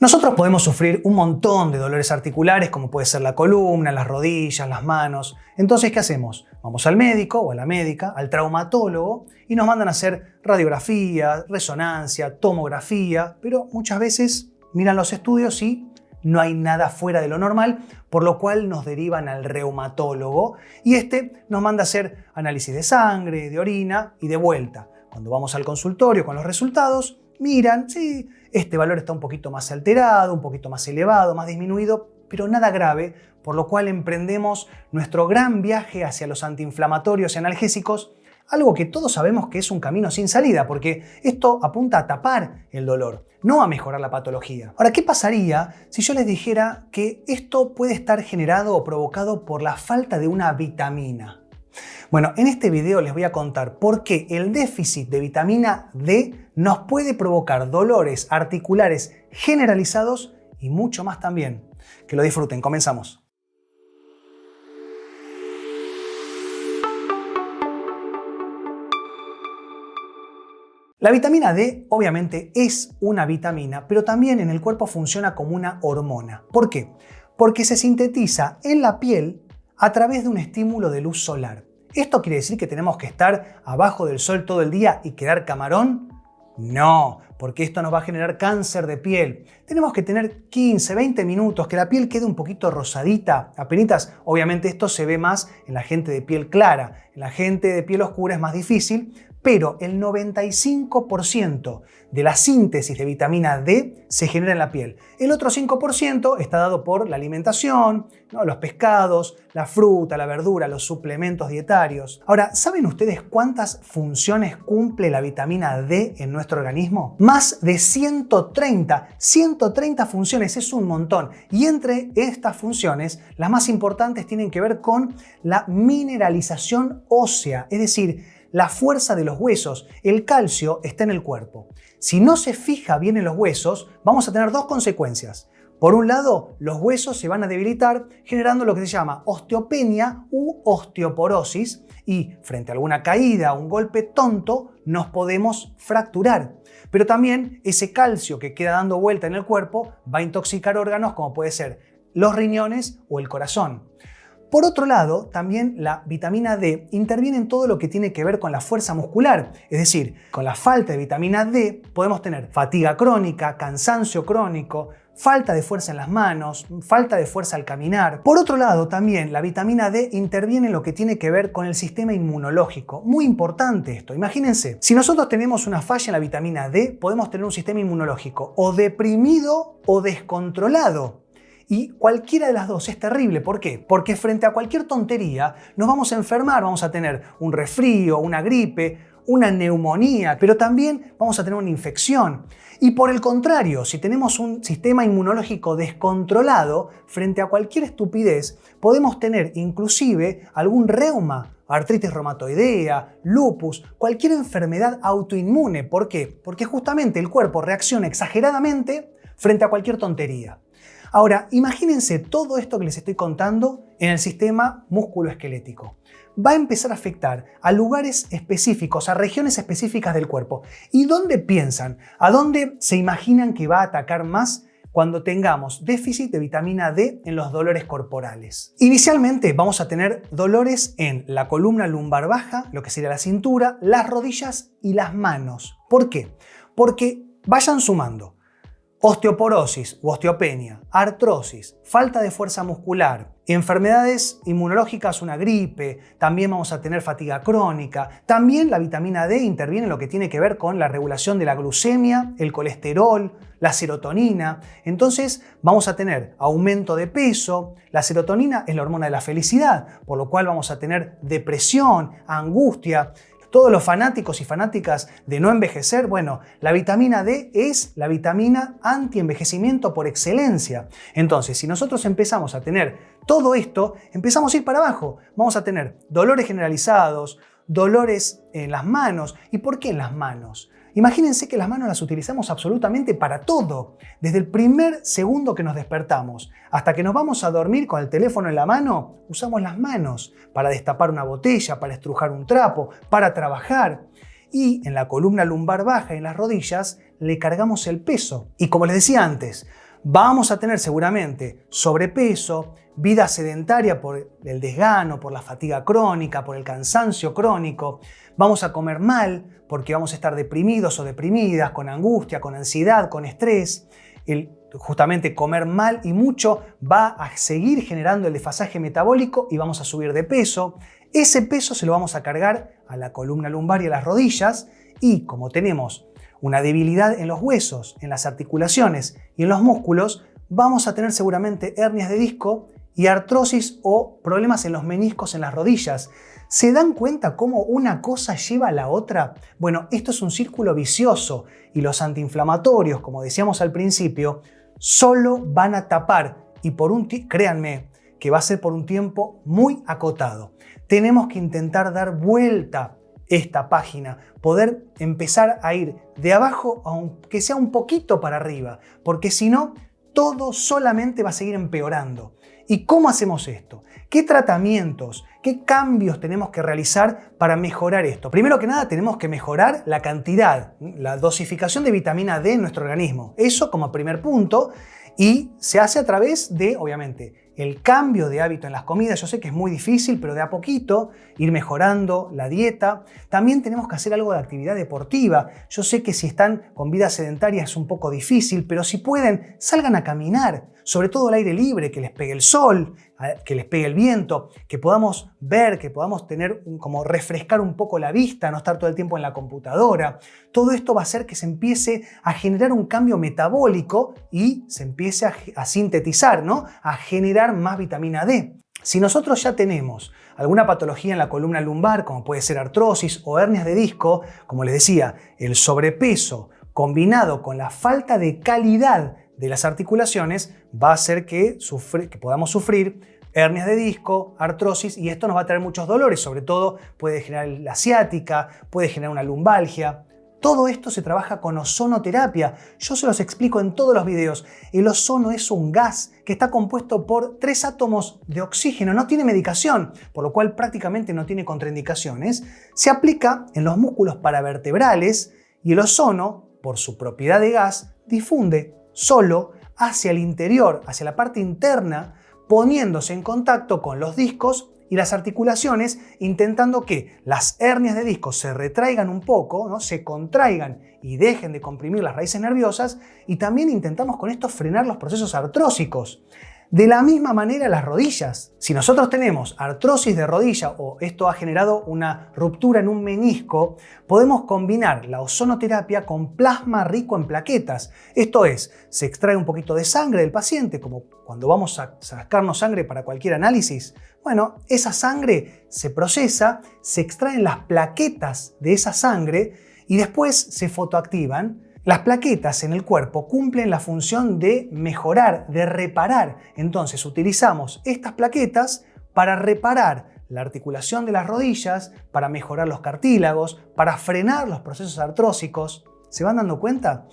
Nosotros podemos sufrir un montón de dolores articulares, como puede ser la columna, las rodillas, las manos. Entonces, ¿qué hacemos? Vamos al médico o a la médica, al traumatólogo, y nos mandan a hacer radiografía, resonancia, tomografía, pero muchas veces miran los estudios y no hay nada fuera de lo normal, por lo cual nos derivan al reumatólogo y este nos manda a hacer análisis de sangre, de orina y de vuelta. Cuando vamos al consultorio con los resultados, miran, sí, este valor está un poquito más alterado, un poquito más elevado, más disminuido, pero nada grave, por lo cual emprendemos nuestro gran viaje hacia los antiinflamatorios y analgésicos, algo que todos sabemos que es un camino sin salida, porque esto apunta a tapar el dolor, no a mejorar la patología. Ahora, ¿qué pasaría si yo les dijera que esto puede estar generado o provocado por la falta de una vitamina? Bueno, en este video les voy a contar por qué el déficit de vitamina D nos puede provocar dolores articulares generalizados y mucho más también. Que lo disfruten, comenzamos. La vitamina D obviamente es una vitamina, pero también en el cuerpo funciona como una hormona. ¿Por qué? Porque se sintetiza en la piel a través de un estímulo de luz solar. ¿Esto quiere decir que tenemos que estar abajo del sol todo el día y quedar camarón? No, porque esto nos va a generar cáncer de piel. Tenemos que tener 15, 20 minutos, que la piel quede un poquito rosadita, apenitas. Obviamente esto se ve más en la gente de piel clara. En la gente de piel oscura es más difícil, pero el 95% de la síntesis de vitamina D se genera en la piel. El otro 5% está dado por la alimentación, ¿no? Los pescados, la fruta, la verdura, los suplementos dietarios. Ahora, ¿saben ustedes cuántas funciones cumple la vitamina D en nuestro organismo? Más de 130. 130 funciones, es un montón. Y entre estas funciones, las más importantes tienen que ver con la mineralización ósea, es decir, la fuerza de los huesos. El calcio está en el cuerpo. Si no se fija bien en los huesos, vamos a tener dos consecuencias. Por un lado, los huesos se van a debilitar generando lo que se llama osteopenia u osteoporosis y frente a alguna caída o un golpe tonto nos podemos fracturar. Pero también ese calcio que queda dando vuelta en el cuerpo va a intoxicar órganos como puede ser los riñones o el corazón. Por otro lado, también la vitamina D interviene en todo lo que tiene que ver con la fuerza muscular. Es decir, con la falta de vitamina D podemos tener fatiga crónica, cansancio crónico, falta de fuerza en las manos, falta de fuerza al caminar. Por otro lado, también la vitamina D interviene en lo que tiene que ver con el sistema inmunológico. Muy importante esto. Imagínense, si nosotros tenemos una falla en la vitamina D, podemos tener un sistema inmunológico o deprimido o descontrolado. Y cualquiera de las dos es terrible. ¿Por qué? Porque frente a cualquier tontería nos vamos a enfermar, vamos a tener un resfrío, una gripe, una neumonía, pero también vamos a tener una infección. Y por el contrario, si tenemos un sistema inmunológico descontrolado, frente a cualquier estupidez, podemos tener inclusive algún reuma, artritis reumatoidea, lupus, cualquier enfermedad autoinmune. ¿Por qué? Porque justamente el cuerpo reacciona exageradamente frente a cualquier tontería. Ahora, imagínense todo esto que les estoy contando en el sistema musculoesquelético. Va a empezar a afectar a lugares específicos, a regiones específicas del cuerpo. ¿Y dónde piensan? ¿A dónde se imaginan que va a atacar más cuando tengamos déficit de vitamina D en los dolores corporales? Inicialmente vamos a tener dolores en la columna lumbar baja, lo que sería la cintura, las rodillas y las manos. ¿Por qué? Porque vayan sumando. Osteoporosis u osteopenia, artrosis, falta de fuerza muscular, enfermedades inmunológicas, una gripe, también vamos a tener fatiga crónica. También la vitamina D interviene en lo que tiene que ver con la regulación de la glucemia, el colesterol, la serotonina. Entonces vamos a tener aumento de peso. La serotonina es la hormona de la felicidad, por lo cual vamos a tener depresión, angustia. Todos los fanáticos y fanáticas de no envejecer, bueno, la vitamina D es la vitamina anti-envejecimiento por excelencia. Entonces, si nosotros empezamos a tener todo esto, empezamos a ir para abajo. Vamos a tener dolores generalizados, dolores en las manos. ¿Y por qué en las manos? Imagínense que las manos las utilizamos absolutamente para todo. Desde el primer segundo que nos despertamos hasta que nos vamos a dormir con el teléfono en la mano, usamos las manos para destapar una botella, para estrujar un trapo, para trabajar. Y en la columna lumbar baja y en las rodillas le cargamos el peso. Y como les decía antes, Vamos a tener seguramente sobrepeso, vida sedentaria por el desgano, por la fatiga crónica, por el cansancio crónico. Vamos a comer mal porque vamos a estar deprimidos o deprimidas, con angustia, con ansiedad, con estrés. Justamente comer mal y mucho va a seguir generando el desfasaje metabólico y vamos a subir de peso. Ese peso se lo vamos a cargar a la columna lumbar y a las rodillas, y como tenemos una debilidad en los huesos, en las articulaciones y en los músculos, vamos a tener seguramente hernias de disco y artrosis o problemas en los meniscos en las rodillas. ¿Se dan cuenta cómo una cosa lleva a la otra? Bueno, esto es un círculo vicioso y los antiinflamatorios, como decíamos al principio, solo van a tapar, y créanme que va a ser por un tiempo muy acotado. Tenemos que intentar dar vuelta esta página, poder empezar a ir de abajo aunque sea un poquito para arriba, porque si no, todo solamente va a seguir empeorando. ¿Y cómo hacemos esto? ¿Qué tratamientos, qué cambios tenemos que realizar para mejorar esto? Primero que nada, tenemos que mejorar la cantidad, la dosificación de vitamina D en nuestro organismo. Eso como primer punto, y se hace a través de, obviamente, el cambio de hábito en las comidas. Yo sé que es muy difícil, pero de a poquito ir mejorando la dieta. También tenemos que hacer algo de actividad deportiva. Yo sé que si están con vida sedentaria es un poco difícil, pero si pueden, salgan a caminar, sobre todo al aire libre, que les pegue el sol, que les pegue el viento, que podamos ver, que podamos tener como refrescar un poco la vista, no estar todo el tiempo en la computadora. Todo esto va a hacer que se empiece a generar un cambio metabólico y se empiece a sintetizar, ¿no? A generar más vitamina D. Si nosotros ya tenemos alguna patología en la columna lumbar, como puede ser artrosis o hernias de disco, como les decía, el sobrepeso combinado con la falta de calidad de las articulaciones va a hacer que podamos sufrir hernias de disco, artrosis, y esto nos va a traer muchos dolores. Sobre todo puede generar la ciática, puede generar una lumbalgia. Todo esto se trabaja con ozonoterapia. Yo se los explico en todos los videos. El ozono es un gas que está compuesto por 3 átomos de oxígeno. No tiene medicación, por lo cual prácticamente no tiene contraindicaciones. Se aplica en los músculos paravertebrales, y el ozono, por su propiedad de gas, difunde solo hacia el interior, hacia la parte interna, poniéndose en contacto con los discos y las articulaciones, intentando que las hernias de disco se retraigan un poco, ¿no? Se contraigan y dejen de comprimir las raíces nerviosas, y también intentamos con esto frenar los procesos artrósicos. De la misma manera las rodillas. Si nosotros tenemos artrosis de rodilla o esto ha generado una ruptura en un menisco, podemos combinar la ozonoterapia con plasma rico en plaquetas. Esto es, se extrae un poquito de sangre del paciente, como cuando vamos a sacarnos sangre para cualquier análisis. Bueno, esa sangre se procesa, se extraen las plaquetas de esa sangre y después se fotoactivan. Las plaquetas en el cuerpo cumplen la función de mejorar, de reparar. Entonces utilizamos estas plaquetas para reparar la articulación de las rodillas, para mejorar los cartílagos, para frenar los procesos artrósicos. ¿Se van dando cuenta?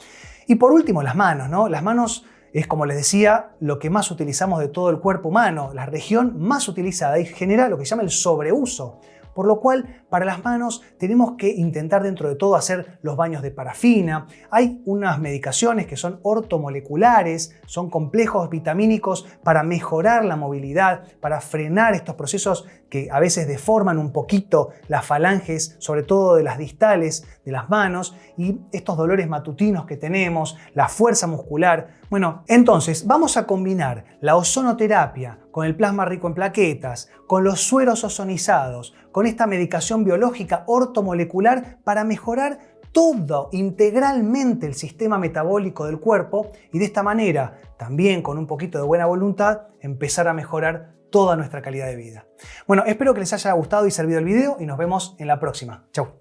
Y por último, las manos, ¿no? Las manos es, como les decía, lo que más utilizamos de todo el cuerpo humano, la región más utilizada, y genera lo que se llama el sobreuso. Por lo cual, para las manos tenemos que intentar dentro de todo hacer los baños de parafina. Hay unas medicaciones que son ortomoleculares, son complejos vitamínicos para mejorar la movilidad, para frenar estos procesos que a veces deforman un poquito las falanges, sobre todo de las distales de las manos, y estos dolores matutinos que tenemos, la fuerza muscular. Bueno, entonces vamos a combinar la ozonoterapia con el plasma rico en plaquetas, con los sueros ozonizados, con esta medicación biológica ortomolecular para mejorar todo integralmente el sistema metabólico del cuerpo, y de esta manera, también con un poquito de buena voluntad, empezar a mejorar toda nuestra calidad de vida. Bueno, espero que les haya gustado y servido el video, y nos vemos en la próxima. Chau.